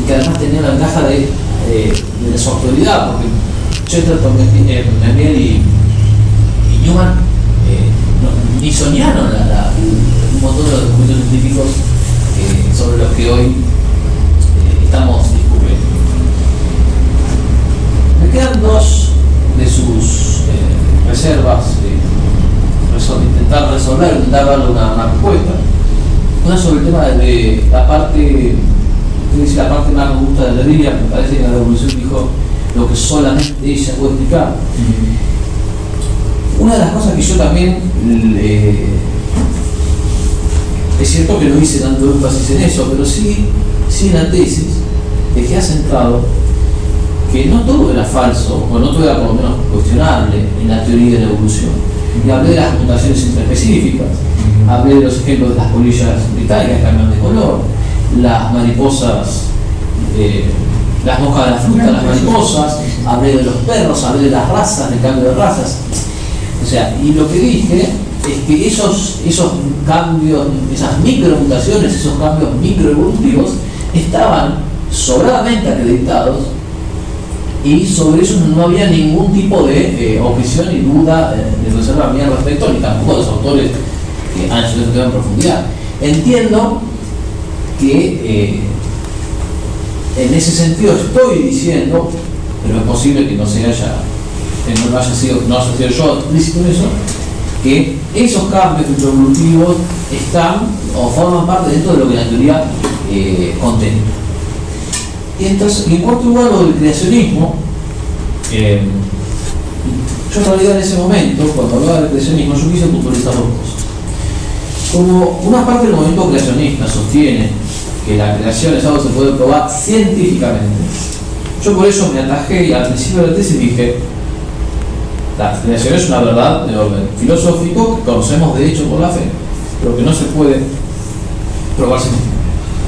y que además tenían la ventaja de su autoridad, porque Chesterton, Membiel y Newman ni soñaron un montón de los documentos científicos sobre los que hoy estamos discutiendo. Me quedan 2 de sus reservas, intentar resolver, intentar darle una respuesta. Una sobre el tema de la parte más robusta de la Biblia. Me parece que la Revolución dijo lo que solamente ella puede explicar. Una de las cosas que yo también es cierto que no hice tanto énfasis en eso, pero sí en la tesis dejé asentado que no todo era falso, o no todo era por lo menos cuestionable en la teoría de la evolución. Y hablé de las mutaciones intraespecíficas, hablé de los ejemplos de las polillas británicas que cambian de color, las mariposas, las moscas de la fruta, las mariposas, hablé de los perros, hablé de las razas, del cambio de razas. O sea, y lo que dije es que esos cambios, esas micromutaciones, esos cambios microevolutivos estaban sobradamente acreditados y sobre eso no había ningún tipo de objeción ni duda de reserva mía al respecto, ni tampoco de los autores que han estudiado este tema en profundidad. Entiendo que en ese sentido estoy diciendo, pero es posible que no haya sido yo explícito en eso, que esos cambios microevolutivos están o forman parte dentro de lo que la teoría contempla. Y entonces, en cuarto lugar, lo del creacionismo, yo en realidad en ese momento, cuando hablaba del creacionismo, yo quise puntualizar 2 cosas. Como una parte del movimiento creacionista sostiene que la creación es algo que se puede probar científicamente, yo por eso me atajé y al principio de la tesis dije: la creación es una verdad de orden filosófico que conocemos de hecho por la fe, pero que no se puede probar científicamente.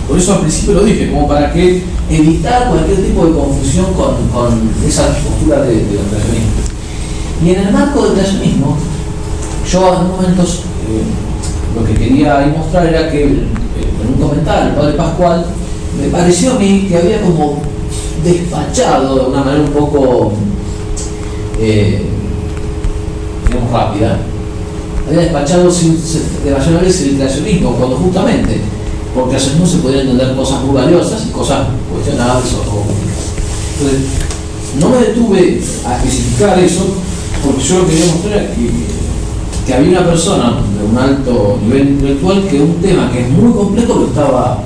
Por eso al principio lo dije, como para que evitar cualquier tipo de confusión con esa postura del creacionismo. Y en el marco del creacionismo, yo en momentos lo que quería ahí mostrar era que en un comentario el padre Pascual me pareció a mí que había como despachado de una manera un poco digamos rápida, había despachado de mayor vez el creacionismo, cuando justamente por creacionismo se podían entender cosas muy valiosas y cosas cuestionables o críticas. Entonces, no me detuve a especificar eso porque yo lo que quería mostrar era que había una persona de un alto nivel intelectual que un tema que es muy complejo lo estaba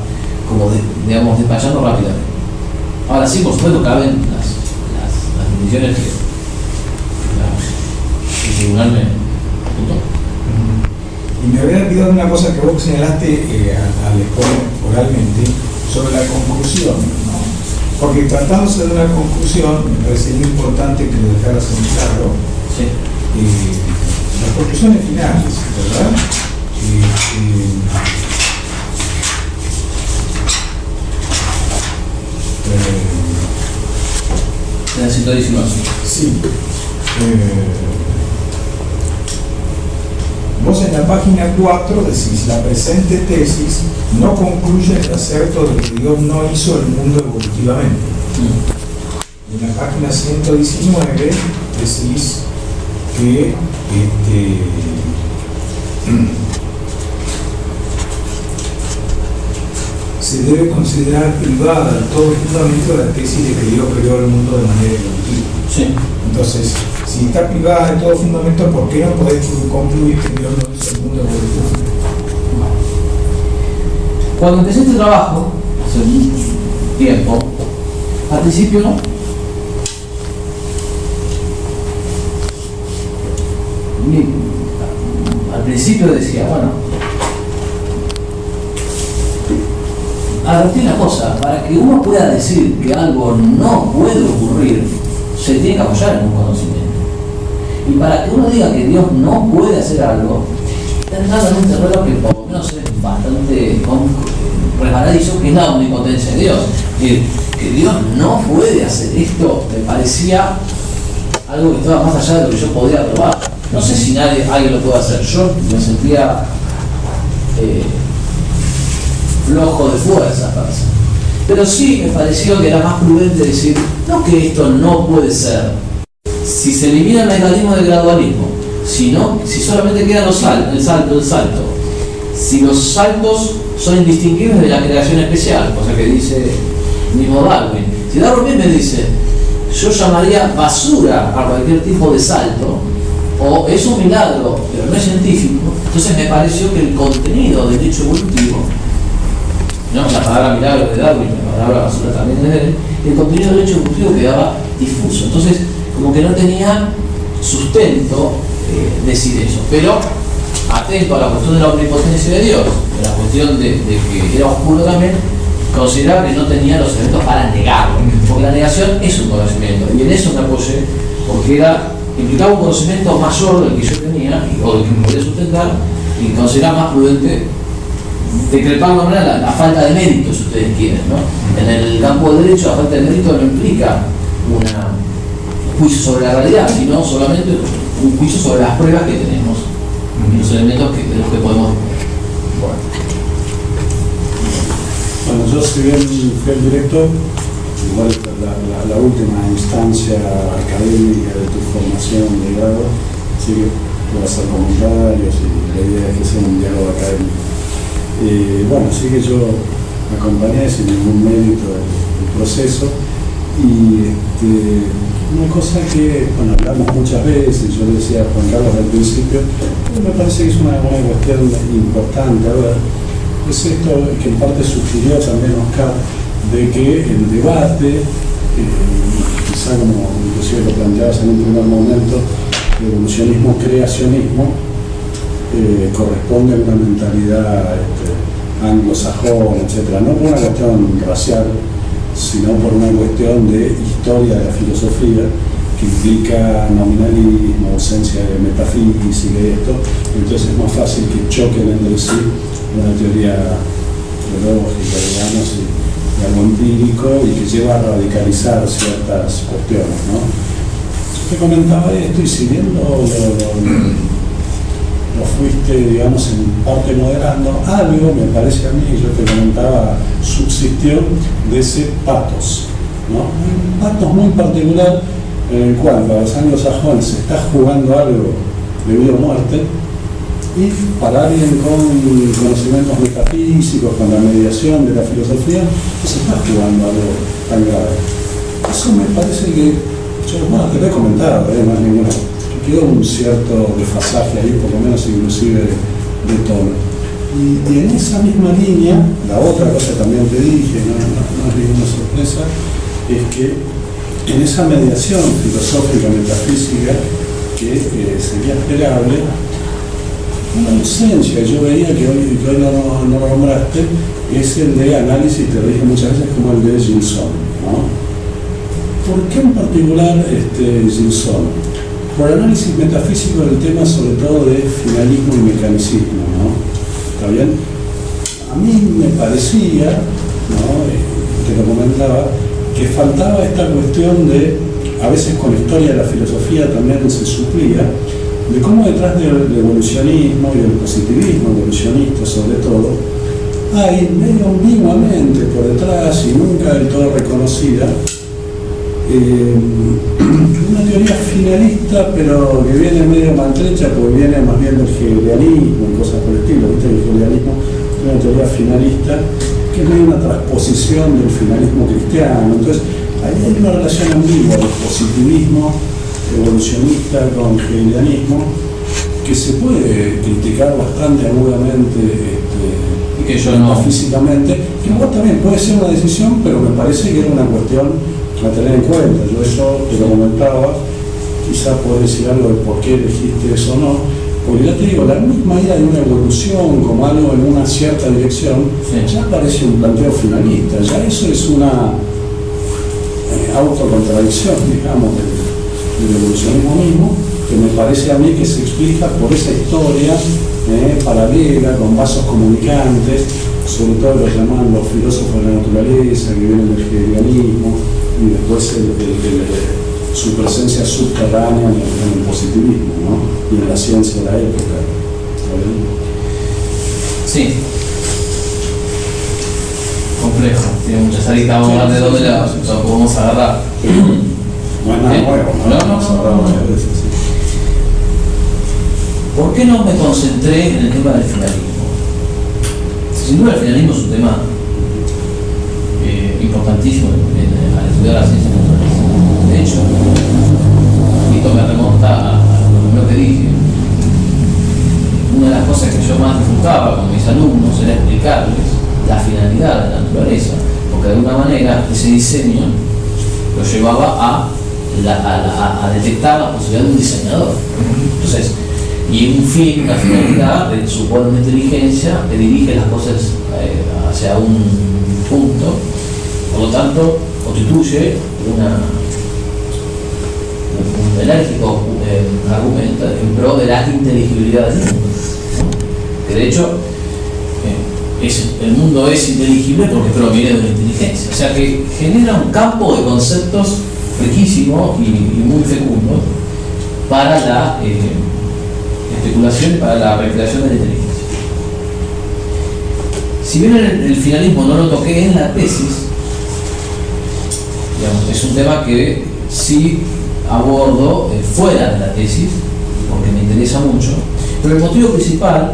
como digamos despachando rápidamente. Ahora sí, por supuesto, caben las definiciones que el tribunal me apuntó. Y me había olvidado una cosa que vos señalaste al exponer oralmente sobre la conclusión, ¿no? Porque tratándose de una conclusión, me parece muy importante que lo dejaras en claro. Sí. Las conclusiones finales, ¿verdad? En el 119. Sí. Vos en la página 4 decís, la presente tesis no concluye el acerto de que Dios no hizo el mundo evolutivamente. En la página 119 decís que se debe considerar privada de todo fundamento la tesis de que Dios creó el mundo de manera evolutiva. Sí. Entonces, si está privada de todo fundamento, ¿por qué no podés concluir que Dios no hizo el mundo evolutivo? Cuando empecé este trabajo, hace un tiempo, al principio no. Al principio decía, bueno, advertí una cosa, para que uno pueda decir que algo no puede ocurrir, se tiene que apoyar en un conocimiento. Y para que uno diga que Dios no puede hacer algo, está entrando en un terreno que por lo menos es bastante resbaladizo, que es la omnipotencia de Dios. Que Dios no puede hacer esto, me parecía algo que estaba más allá de lo que yo podía probar. No sé si alguien lo puede hacer. Yo me sentía flojo de fuerza para hacer. Pero sí me pareció que era más prudente decir, no que esto no puede ser. Si se elimina el mecanismo de gradualismo, si solamente quedan los saltos, el salto, si los saltos son indistinguibles de la creación especial, cosa que dice mismo Darwin. Si Darwin me dice, yo llamaría basura a cualquier tipo de salto, o es un milagro, pero no es científico, entonces me pareció que el contenido del hecho evolutivo, no, la palabra milagro de Darwin, la palabra basura también de él, el contenido del hecho evolutivo quedaba difuso. Entonces, como que no tenía sustento decir eso. Pero, atento a la cuestión de la omnipotencia de Dios, a la cuestión de que era oscuro también, consideraba que no tenía los elementos para negarlo. Porque la negación es un conocimiento, y en eso me apoyé, porque implicaba un conocimiento mayor del que yo tenía, o del que me podía sustentar, y consideraba más prudente decretar de alguna manera la falta de mérito, si ustedes quieren, ¿no? En el campo del derecho, la falta de mérito no implica un juicio sobre la realidad, sino solamente un juicio sobre las pruebas que tenemos y los elementos de los que podemos disponer. Bueno, yo si bien fui el director, igual la última instancia académica de tu formación de grado, así que puedo hacer comentarios y la idea es que sea un diálogo académico. Bueno, sí que yo acompañé sin ningún mérito el proceso y una cosa que, bueno, hablamos muchas veces, yo le decía a Juan Carlos al principio, me parece que es una cuestión importante, a ver, es esto que en parte sugirió también Oscar, de que el debate, quizá como inclusive lo planteabas en un primer momento, de evolucionismo-creacionismo, corresponde a una mentalidad anglosajona, etc. No por una cuestión racial, sino por una cuestión de historia de la filosofía que implica nominalismo, ausencia de metafísica y esto. Entonces es más fácil que choquen entre sí una teoría teológica, digamos, y algo empírico, y que lleva a radicalizar ciertas cuestiones, ¿no? Te comentaba esto, y siguiendo lo fuiste, digamos, en parte moderando. Algo, me parece a mí, yo te comentaba, subsistió de ese patos, ¿no? Un patos muy particular en el cual para los anglosajones se está jugando algo de vida o muerte, y para alguien con conocimientos metafísicos, con la mediación de la filosofía, no se está jugando algo tan grave. Eso me parece que, bueno, te lo he comentado, más ninguna, que quedó un cierto desfasaje ahí, por lo menos inclusive de tono. Y en esa misma línea, la otra cosa que también te dije, no es ninguna sorpresa, es que en esa mediación filosófica, metafísica, que sería esperable, una ausencia, yo veía que hoy no lo nombraste, es el de análisis, te lo dije muchas veces, como el de Gilson, ¿no? ¿Por qué en particular Gilson? Por análisis metafísico del tema, sobre todo de finalismo y mecanicismo, ¿no? ¿Está bien? A mí me parecía, ¿no? Te lo comentaba, que faltaba esta cuestión de, a veces con historia de la filosofía también se suplía, de cómo detrás del evolucionismo y del positivismo evolucionista sobre todo, hay medio ambiguamente por detrás y nunca del todo reconocida, una teoría finalista, pero que viene medio maltrecha porque viene más bien del hegelianismo y cosas por el estilo. ¿Viste? El hegelianismo es una teoría finalista que es medio una transposición del finalismo cristiano. Entonces, ahí hay una relación ambigua del positivismo evolucionista con hegelianismo que se puede criticar bastante agudamente y que yo no físicamente, que igual también puede ser una decisión, pero me parece que era una cuestión a tener en cuenta. Yo eso te lo comentaba, quizás podés decir algo de por qué elegiste eso o no, porque ya te digo, la misma idea de una evolución como algo en una cierta dirección, sí, ya parece un planteo finalista, ya eso es una autocontradicción, digamos, del evolucionismo mismo, que me parece a mí que se explica por esa historia paralela, con vasos comunicantes, sobre todo lo llaman los filósofos de la naturaleza, que vienen del hegelianismo, y después su presencia subterránea en el positivismo, ¿no? Y en la ciencia de la época. Sí. Complejo, tiene muchas aristas, vamos a hablar de dónde la podemos agarrar. No es nada nuevo, no. ¿Por qué no me concentré en el tema del finalismo? Sin duda el finalismo es un tema importantísimo al estudiar las ciencias naturales. De hecho, esto me remonta a lo primero que dije. Una de las cosas que yo más disfrutaba con mis alumnos era explicarles la finalidad de la naturaleza, porque de alguna manera ese diseño lo llevaba a detectar la posibilidad de un diseñador. Entonces, y un fin, una finalidad, supone una inteligencia que dirige las cosas hacia un punto, por lo tanto constituye un enérgico argumento en pro de la inteligibilidad del mundo, ¿no? Que de hecho el mundo es inteligible porque proviene de una inteligencia, o sea que genera un campo de conceptos riquísimo y muy fecundo para la especulación y para la recreación de la inteligencia. Si bien el finalismo no lo toqué en la tesis, digamos, es un tema que sí abordo fuera de la tesis, porque me interesa mucho, pero el motivo principal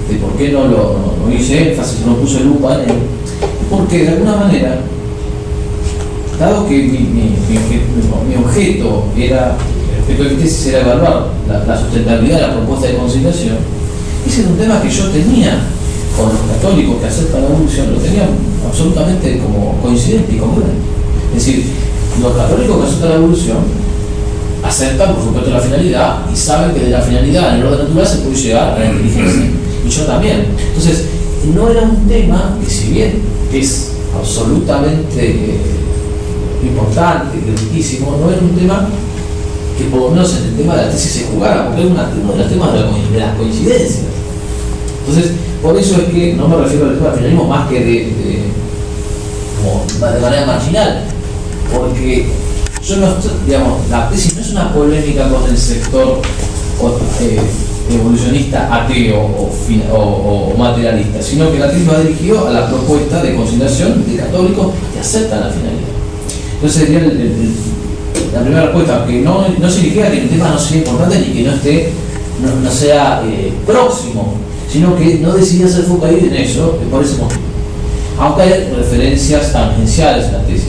de por qué no hice énfasis, no puse lupa en él, porque de alguna manera, dado que mi objeto era, respecto a mi tesis, era evaluar la sustentabilidad de la propuesta de conciliación, ese era un tema que yo tenía con los católicos que aceptan la evolución, lo tenían absolutamente como coincidente y congruente. Es decir, los católicos que aceptan la evolución aceptan, por supuesto, la finalidad y saben que de la finalidad en el orden natural se puede llegar a la inteligencia. Y yo también. Entonces, no era un tema que, si bien es absolutamente importante y riquísimo, no era un tema que por lo menos en el tema de la tesis se jugara, porque era uno de los temas de las coincidencias. Entonces, por eso es que no me refiero al tema del finalismo más que de manera marginal, porque yo no, digamos, la tesis no es una polémica con el sector evolucionista ateo o materialista, sino que la tesis va dirigido a la propuesta de consignación de católicos que aceptan la finalidad. Entonces sería la primera respuesta, que no significa que el tema no sea importante ni que no sea próximo, sino que no decidí hacer foco ahí en eso por ese motivo. Aunque hay referencias tangenciales en la tesis.